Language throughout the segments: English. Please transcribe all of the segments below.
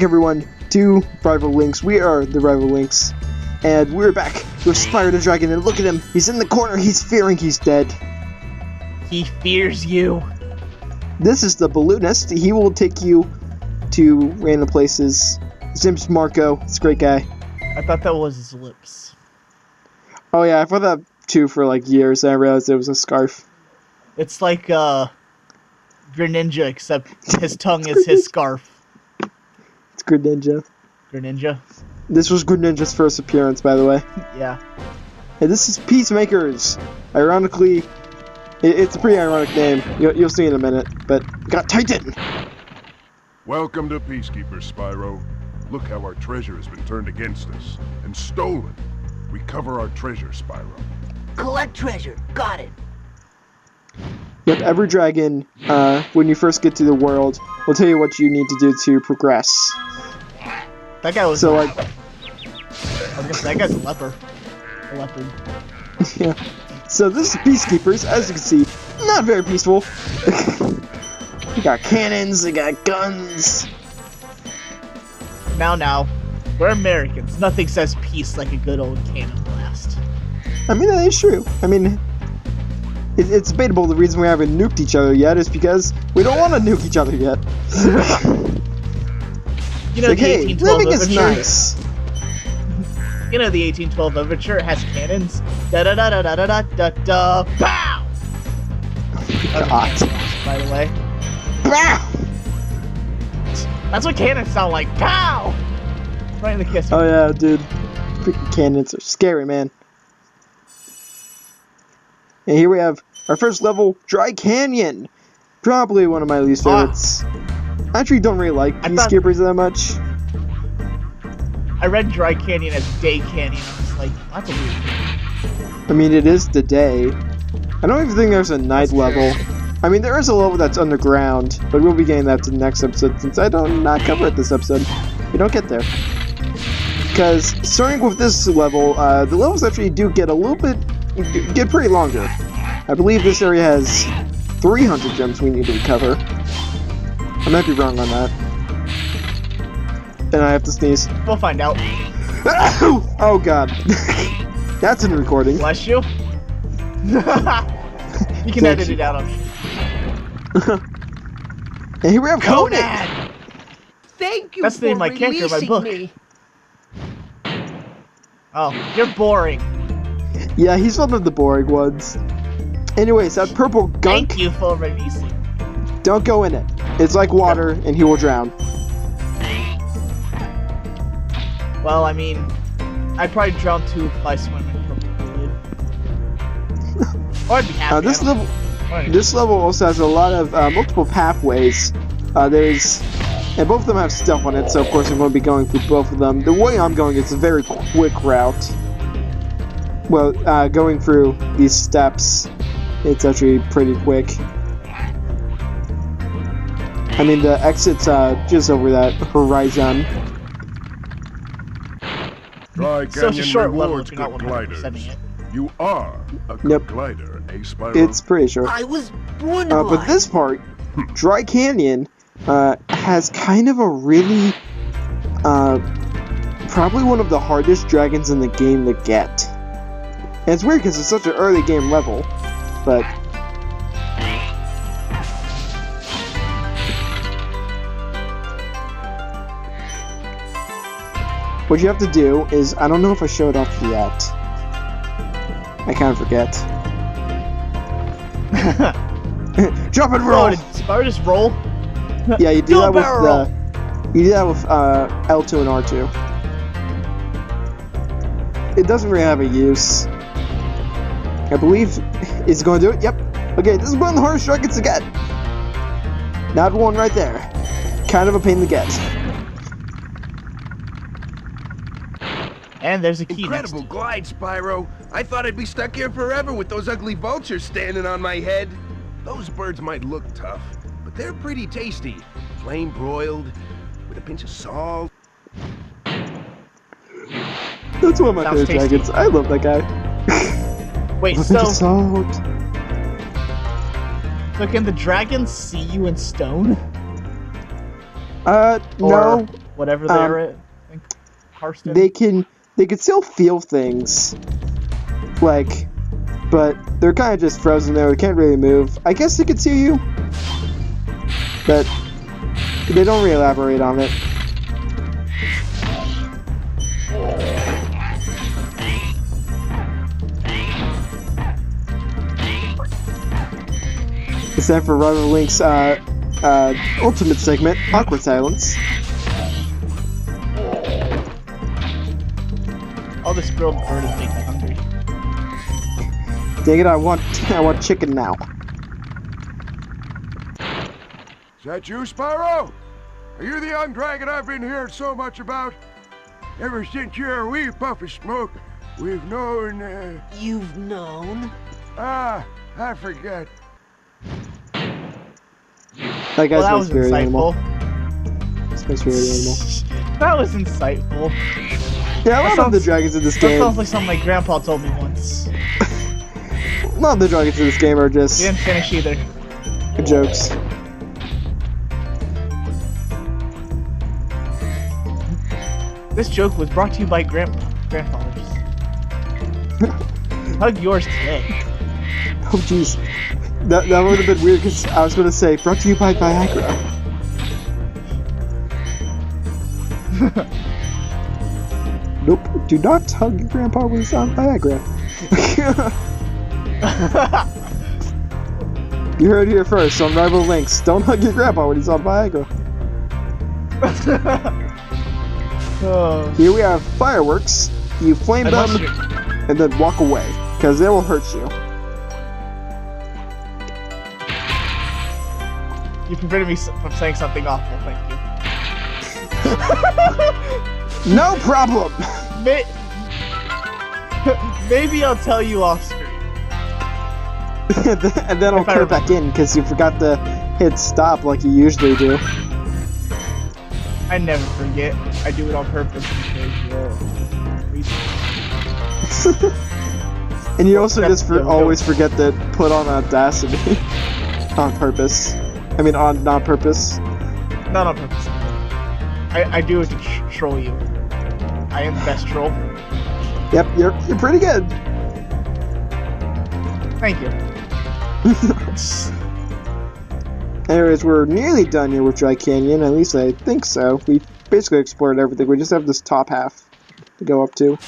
everyone to Rivallinks. We are the Rivallinks, and we're back with Spyro the Dragon, and look at him. He's in the corner. He's fearing he's dead. He fears you. This is the balloonist. He will take you to random places. His name's Marco. He's a great guy. I thought that was his lips. Oh yeah, I thought that too for like years, and I realized it was a scarf. It's like Greninja, except his tongue is his scarf. It's Greninja. Greninja? This was Greninja's first appearance, by the way. Yeah. And this is Peacemakers. Ironically, it's a pretty ironic name. You'll see in a minute. But we got Titan. Welcome to Peacekeepers, Spyro. Look how our treasure has been turned against us and stolen. Recover our treasure, Spyro. Collect treasure. Got it. Yep, every dragon, when you first get to the world, will tell you what you need to do to progress. That guy was... So, like... I was gonna say, that guy's a leper. A leopard. Yeah. So this is Peacekeepers. As you can see, not very peaceful. They got cannons, they got guns. Now, we're Americans. Nothing says peace like a good old cannon blast. I mean, that is true. I mean, it's debatable the reason we haven't nuked each other yet is because we don't want to nuke each other yet. You know, like, the hey, 1812 living overture? is nice. You know the 1812 overture? It has cannons. Da-da-da-da-da-da-da-da. Pow! God. By the way. Bah! That's what cannons sound like. Pow! Right in the kiss. Oh yeah, dude. Freaking cannons are scary, man. And here we have our first level, Dry Canyon. Probably one of my least favorites. I actually don't really like Peacekeepers that much. I read Dry Canyon as Day Canyon. I was like, that's a weird name. I mean, it is the day. I don't even think there's a night level. I mean, there is a level that's underground, but we'll be getting that to the next episode since I don't not cover it this episode. We don't get there. Because starting with this level, the levels actually do get a little bit, get pretty longer. I believe this area has 300 gems we need to recover. I might be wrong on that. And I have to sneeze. We'll find out. Oh god. That's in recording. Bless you. You can edit it out on me. And here we have Conan! Thank you That's the name of my character in my book. Me. Oh, you're boring. Yeah, he's one of the boring ones. Anyways, that purple gunk, Thank you for releasing. don't go in it. It's like water, and he will drown. Well, I mean, I'd probably drown too if I swim in purple fluid. Or I'd be happy. This level also has a lot of multiple pathways. And both of them have stuff on it, so of course I'm going to be going through both of them. The way I'm going is a very quick route. Well, going through these steps, it's actually pretty quick. I mean, the exit's just over that horizon. Dry So it's a Canyon short level rewards if you're not good 100%ing gliders. it. You are a good Yep. glider, eh, Spyro? It's pretty short. I was born to But this part, Dry Canyon, has kind of a really, probably one of the hardest dragons in the game to get. And it's weird because it's such an early game level, but... What you have to do is, I don't know if I showed off yet. I kind of forget. Jump and roll! Oh, did Spyro just roll? Yeah, you do Do a that with barrel roll. you do that with L2 and R2. It doesn't really have a use. I believe it's going to do it. Yep. Okay, this is one of the hardest dragons to get. Not one right there. Kind of a pain to get. And there's a key Incredible next glide, Spyro. I thought I'd be stuck here forever with those ugly vultures standing on my head. Those birds might look tough, but they're pretty tasty. Flame broiled, with a pinch of salt. That's one of my Sounds favorite tasty. dragons. I love that guy. Wait, With a pinch of so salt. can the dragons see you in stone? No. whatever they're at. I think Hearthstone. They can still feel things, like, but they're kind of just frozen there. They can't really move. I guess they could see you, but they don't really elaborate on it. It's time for Rivallinks' ultimate segment, Awkward Silence. All this grilled bird is making me hungry. Dang it, I want chicken now. Is that you, Spyro? Are you the young dragon I've been hearing so much about? Ever since you're a wee puff of smoke, we've known, You've known? I forget. That guy's Well, my that was spirit animal. insightful. That's my spirit animal. That was insightful. Yeah, a lot of sounds- the dragons in this That game. sounds like something my grandpa told me once. A lot of the dragons in this game are He just didn't finish either. jokes. This joke was brought to you by grandfathers. Hug yours today. Oh jeez. That would have been weird because I was going to say, brought to you by Viagra. Nope, do not hug your grandpa when he's on Viagra. You heard it here first on Rivallinks. Don't hug your grandpa when he's on Viagra. Oh, Here we have fireworks. You flame unless them you're- and then walk away, because they will hurt you. You prevented me from saying something awful, thank you. No problem! Maybe I'll tell you off screen. And then I'll If I put it back in, because you forgot to hit stop like you usually do. I never forget. I do it on purpose because, And you also That's just the- always forget to put on Audacity. On purpose. I mean, on not purpose. not on purpose. I do it to troll you. I am the best troll. Yep, you're pretty good. Thank you. Anyways, we're nearly done here with Dry Canyon. At least I think so. We basically explored everything. We just have this top half to go up to.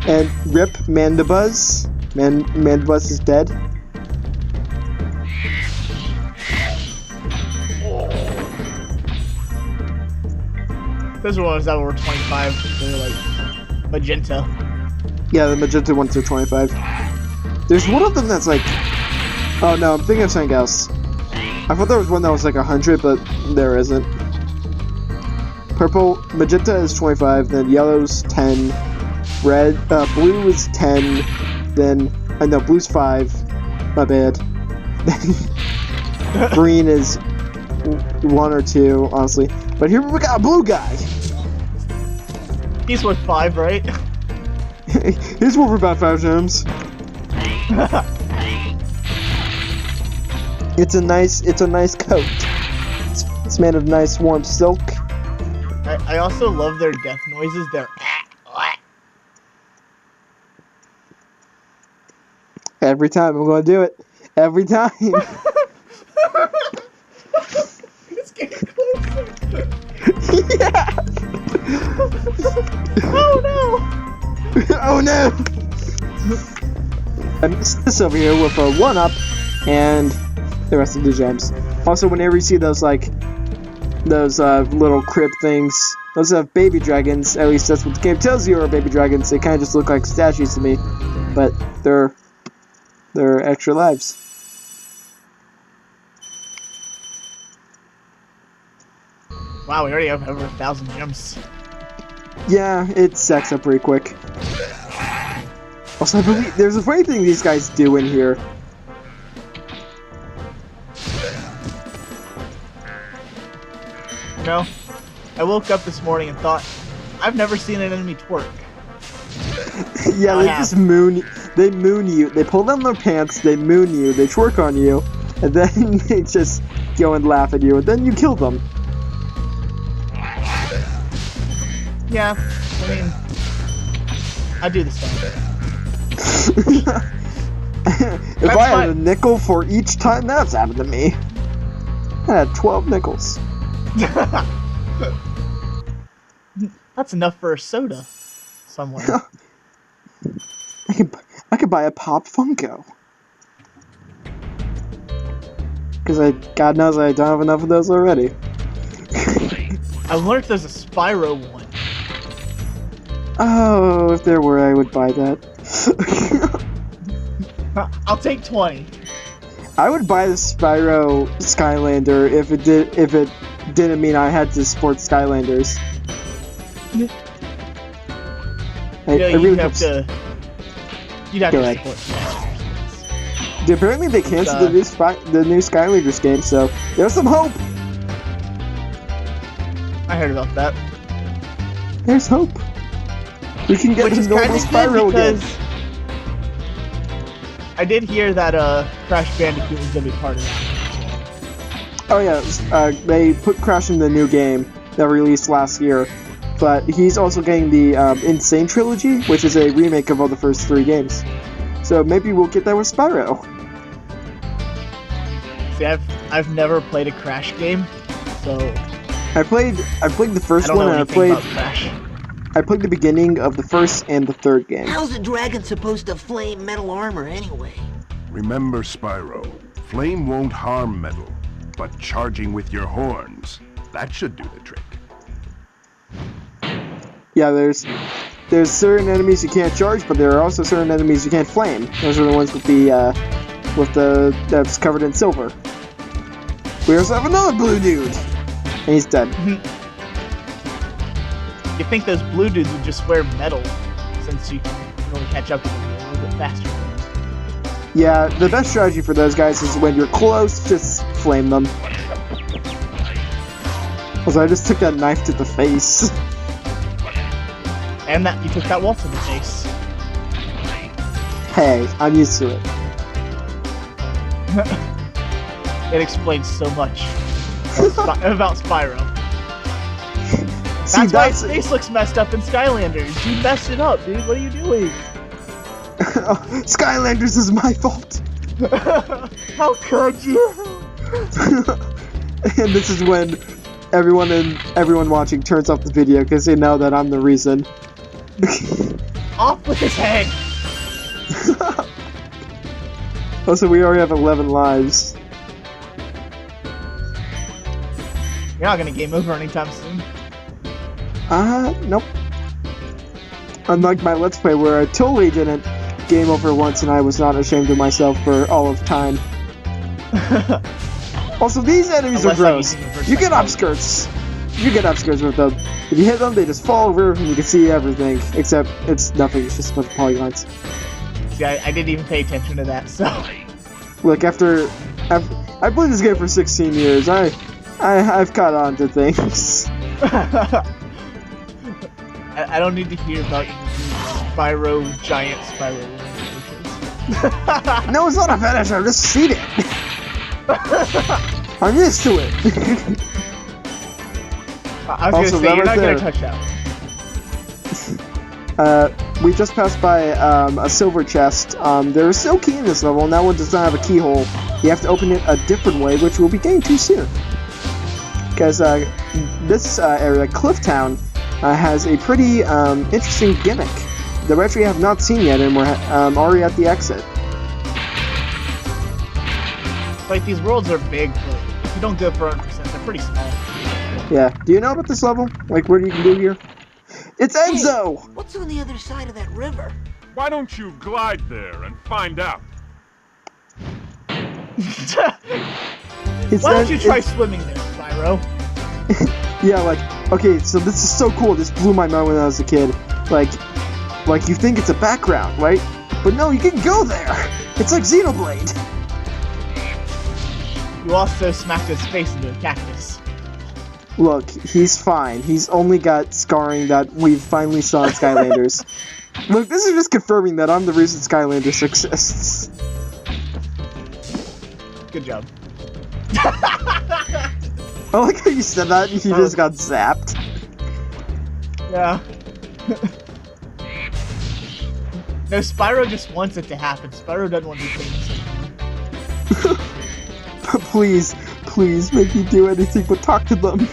And rip Mandibuzz. Mandibuzz is dead. Those are ones that were 25. They're like magenta. Yeah, the magenta ones are 25. There's one of them that's like... Oh no, I'm thinking of something else. I thought there was one that was like 100, but there isn't. Purple, magenta is 25, then yellow's 10, red, blue is 10, then, no, blue's 5, my bad. Green is 1 or 2, honestly. But here we got a blue guy! He's worth 5, right? He's worth about 5 gems. It's a nice coat. It's made of nice warm silk. I also love their death noises. They're Every time I'm gonna do it. Every time. It's getting closer. Yeah. Oh no! Oh no! I missed this over here with a 1-up and the rest of the gems. Also, whenever you see those little crib things, those have baby dragons. At least that's what the game tells you are baby dragons. They kind of just look like statues to me, but they're extra lives. Wow, we already have over 1,000 gems. Yeah, it stacks up pretty quick. Also, I believe there's a funny thing these guys do in here. You know, I woke up this morning and thought, I've never seen an enemy twerk. Yeah, I they have. just moon you. They pull down their pants, they moon you, they twerk on you, and then they just go and laugh at you, and then you kill them. Yeah, I mean, I do the same. If I had a nickel for each time that's happened to me, I had 12 nickels. That's enough for a soda somewhere. I could buy a Pop Funko. Because God knows I don't have enough of those already. I wonder if there's a Spyro one. Oh, if there were, I would buy that. I'll take 20. I would buy the Spyro Skylander if it didn't mean I had to support Skylanders. You'd have to support Skylanders. Apparently they canceled the new Skylanders game, so there's some hope. I heard about that. There's hope. We can get the normal Spyro again. I did hear that Crash Bandicoot was gonna be part of it. Oh yeah, they put Crash in the new game that released last year, but he's also getting the Insane Trilogy, which is a remake of all the first 3 games. So maybe we'll get that with Spyro. See, I've never played a Crash game, so I played the first one, and I played the beginning of the first and the third game. How's a dragon supposed to flame metal armor anyway? Remember, Spyro, flame won't harm metal, but charging with your horns, that should do the trick. Yeah, there's certain enemies you can't charge, but there are also certain enemies you can't flame. Those are the ones with that's covered in silver. We also have another blue dude, and he's dead. You think those blue dudes would just wear metal, since you can really catch up to them a little bit faster. Yeah, the best strategy for those guys is when you're close, just flame them. Also, I just took that knife to the face. And that you took that wall to the face. Hey, I'm used to it. It explains so much about Spyro. See, That's why his face looks messed up in Skylanders. You messed it up, dude. What are you doing? Skylanders is my fault. How could you? And this is when everyone watching turns off the video because they know that I'm the reason. Off with his head. Also, we already have 11 lives. You're not gonna game over anytime soon. Nope. Unlike my Let's Play where I totally didn't game over once and I was not ashamed of myself for all of time. Also, these enemies are gross. You get upskirts. You get upskirts with them. If you hit them, they just fall over and you can see everything. Except it's nothing, it's just a bunch of polygons. See, I didn't even pay attention to that, so... Look, I played this game for 16 years. I've caught on to things. I don't need to hear about giant Spyro limitations. No, it's not a fetish, I've just seen it. I'm used to it. I was gonna say, you're not gonna touch that. We just passed by a silver chest. There is no key in this level, and that one does not have a keyhole. You have to open it a different way, which we'll be getting to soon. Because this area, Clifftown, has a pretty interesting gimmick that we actually have not seen yet, and we're already at the exit. Like, these worlds are big, but if you don't go for 100%, they're pretty small. Yeah. Do you know about this level? Like, what you can do here? It's Enzo! Hey, what's on the other side of that river? Why don't you glide there and find out? Why don't you try swimming there, Syro? Yeah, like, okay, so this is so cool. This blew my mind when I was a kid. Like you think it's a background, right? But no, you can go there! It's like Xenoblade! You also smacked his face into a cactus. Look, he's fine. He's only got scarring that we finally saw in Skylanders. Look, this is just confirming that I'm the reason Skylanders exists. Good job. I like how you said that and he just got zapped. Yeah. No, Spyro just wants it to happen. Spyro doesn't want to be famous anymore. Please make me do anything but talk to them.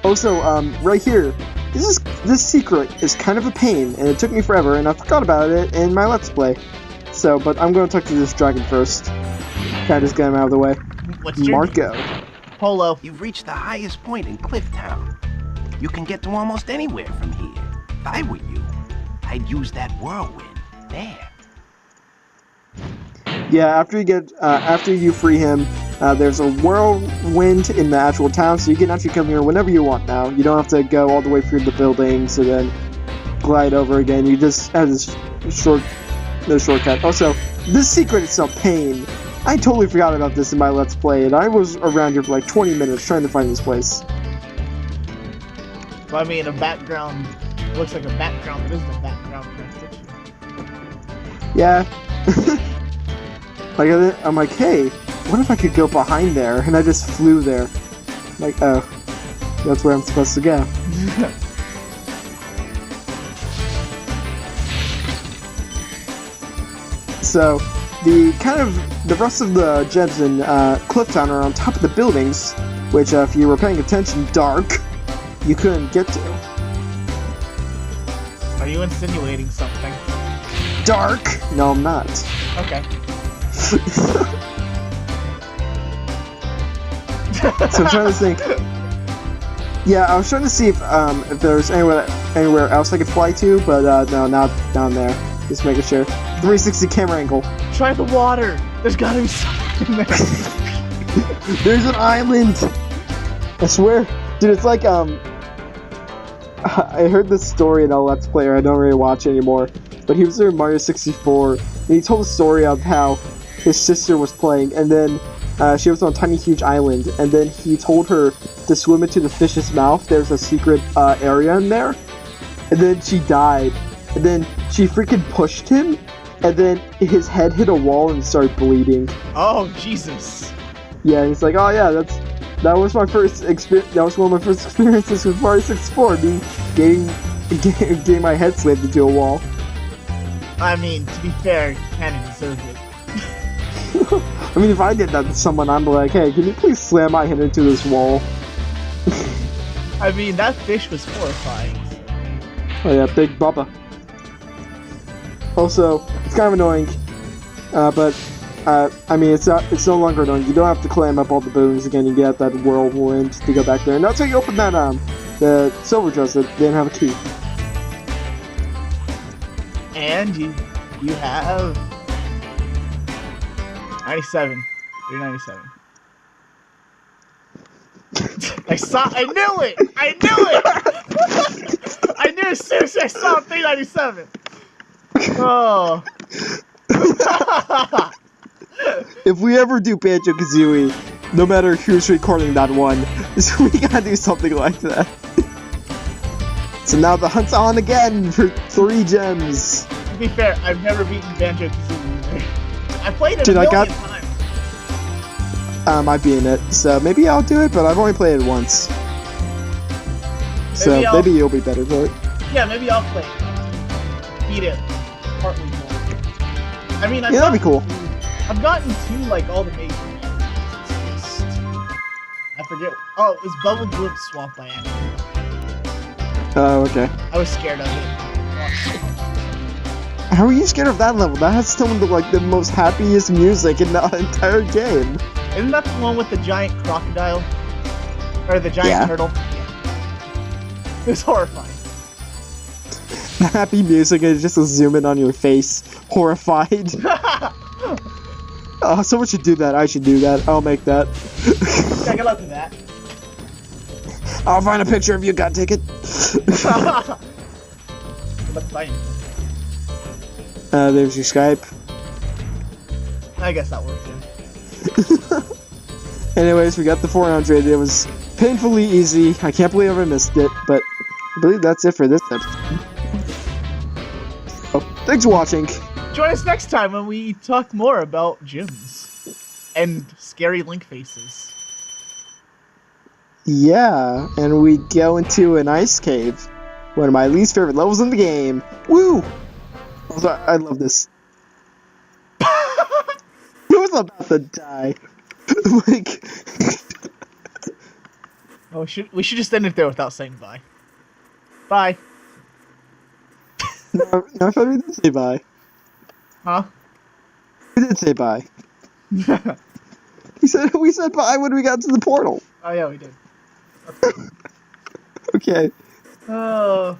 Also, right here, this secret is kind of a pain, and it took me forever, and I forgot about it in my Let's Play. So, but I'm going to talk to this dragon first. Can I just get him out of the way? What's your Marco. name? Polo. You've reached the highest point in Clifftown. You can get to almost anywhere from here. If I were you, I'd use that whirlwind there. Yeah, after you free him, there's a whirlwind in the actual town, so you can actually come here whenever you want now. You don't have to go all the way through the buildings and then glide over again. You just have this shortcut. Also, this secret is a pain. I totally forgot about this in my Let's Play, and I was around here for like 20 minutes trying to find this place. Well, I mean, a background looks like a background, but isn't a background picture. Yeah. I'm like, hey, what if I could go behind there? And I just flew there. Like, oh, that's where I'm supposed to go. So, the rest of the gems in Clifftown are on top of the buildings, which, if you were paying attention, dark, you couldn't get to. Are you insinuating something? Dark? No, I'm not. Okay. So I'm trying to think. Yeah, I was trying to see if there's anywhere else I could fly to, but no, not down there. Just making sure. 360 camera angle. Try the water. There's gotta be something there. There's an island. I swear, dude. It's like I heard this story in a Let's Player. I don't really watch anymore, but he was there in Mario 64, and he told a story of how his sister was playing, and then she was on a tiny huge island, and then he told her to swim into the fish's mouth. There's a secret area in there, and then she died, and then she freaking pushed him, and then his head hit a wall and started bleeding. Oh, Jesus. Yeah, he's like, oh yeah, that was my first experience. That was one of my first experiences with Mario 64. Me getting my head slammed into a wall. I mean, to be fair, he kinda deserved it. I mean, if I did that to someone, I'm like, hey, can you please slam my head into this wall? I mean, that fish was horrifying. Oh yeah, Big Bubba. Also, it's kind of annoying, but I mean, it's no longer annoying. You don't have to climb up all the buildings again. You get that whirlwind to go back there, and that's how you open that the silver chest that didn't have a key. And you have 97. 397. I knew it! I knew as soon as I saw 397. Oh. If we ever do Banjo-Kazooie, no matter who's recording that one, we gotta do something like that. So now the hunt's on again for 3 gems. To be fair, I've never beaten Banjo-Kazooie either. I played it Dude, a I million got- times. I beat it, so maybe I'll do it, but I've only played it once. So maybe you'll be better for it. Yeah, maybe I'll play it. Beat it. Partly more. I mean, Yeah, that'd be cool. I've gotten to, like, all the major areas. It's just... I forget. Oh, it was Bubble Blip Swamp by accident. Oh, okay. I was scared of it. How are you scared of that level? That has some of the most happiest music in the entire game. Isn't that the one with the giant crocodile? Or the giant turtle? Yeah. It was horrifying. The happy music is just a zoom in on your face. Horrified. Oh, someone should do that. I should do that. I'll make that. Yeah, good luck with that. I'll find a picture of you, God take it. Good luck fighting. There's your Skype. I guess that works, yeah. Anyways, we got the 400. It was painfully easy. I can't believe I missed it, but I believe that's it for this episode. So, thanks for watching. Join us next time when we talk more about gyms and scary Link faces. Yeah, and we go into an ice cave. One of my least favorite levels in the game. Woo! Also, I love this. He was about to die. Like... Oh, we should just end it there without saying bye. Bye. No, I thought we did say bye. Huh? We did say bye. We said bye when we got to the portal. Oh yeah, we did. Okay. Oh.